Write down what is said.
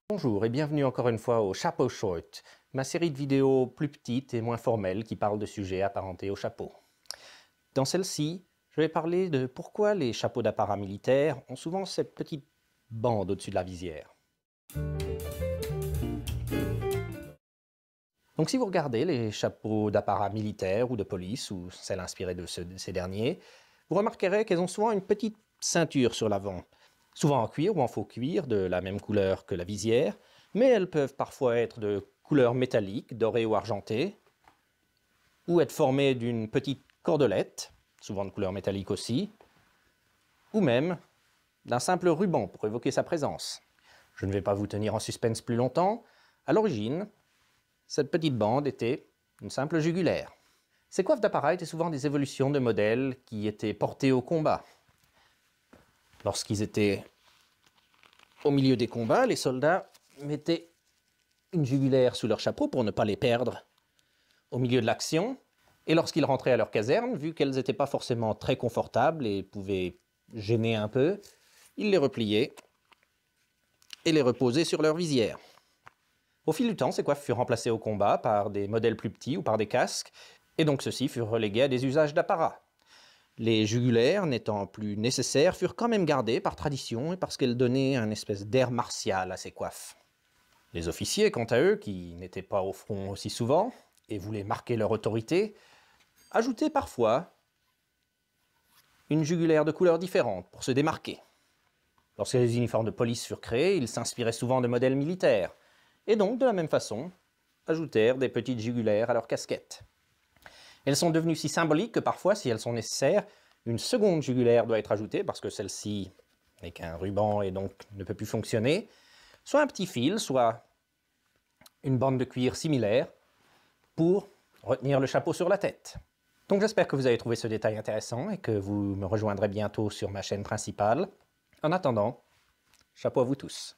Bonjour et bienvenue encore une fois au Chapeau Short, ma série de vidéos plus petites et moins formelles qui parlent de sujets apparentés au chapeau. Dans celle-ci, je vais parler de pourquoi les chapeaux d'apparat militaire ont souvent cette petite bande au-dessus de la visière. Donc si vous regardez les chapeaux d'apparat militaire ou de police, ou celles inspirées de ces derniers, vous remarquerez qu'elles ont souvent une petite ceinture sur l'avant, souvent en cuir ou en faux cuir, de la même couleur que la visière, mais elles peuvent parfois être de couleur métallique, dorée ou argentée, ou être formées d'une petite cordelette, souvent de couleur métallique aussi, ou même d'un simple ruban pour évoquer sa présence. Je ne vais pas vous tenir en suspense plus longtemps. À l'origine, cette petite bande était une simple jugulaire. Ces coiffes d'apparat étaient souvent des évolutions de modèles qui étaient portés au combat. Lorsqu'ils étaient au milieu des combats, les soldats mettaient une jugulaire sous leur chapeau pour ne pas les perdre au milieu de l'action. Et lorsqu'ils rentraient à leur caserne, vu qu'elles n'étaient pas forcément très confortables et pouvaient gêner un peu, ils les repliaient et les reposaient sur leur visière. Au fil du temps, ces coiffes furent remplacées au combat par des modèles plus petits ou par des casques, et donc ceux-ci furent relégués à des usages d'apparat. Les jugulaires, n'étant plus nécessaires, furent quand même gardées par tradition et parce qu'elles donnaient un espèce d'air martial à ces coiffes. Les officiers, quant à eux, qui n'étaient pas au front aussi souvent et voulaient marquer leur autorité, ajoutaient parfois une jugulaire de couleurs différentes pour se démarquer. Lorsque les uniformes de police furent créés, ils s'inspiraient souvent de modèles militaires, et donc, de la même façon, ajoutèrent des petites jugulaires à leurs casquettes. Elles sont devenues si symboliques que parfois, si elles sont nécessaires, une seconde jugulaire doit être ajoutée, parce que celle-ci n'est qu'un ruban et donc ne peut plus fonctionner, soit un petit fil, soit une bande de cuir similaire, pour retenir le chapeau sur la tête. Donc j'espère que vous avez trouvé ce détail intéressant et que vous me rejoindrez bientôt sur ma chaîne principale. En attendant, chapeau à vous tous.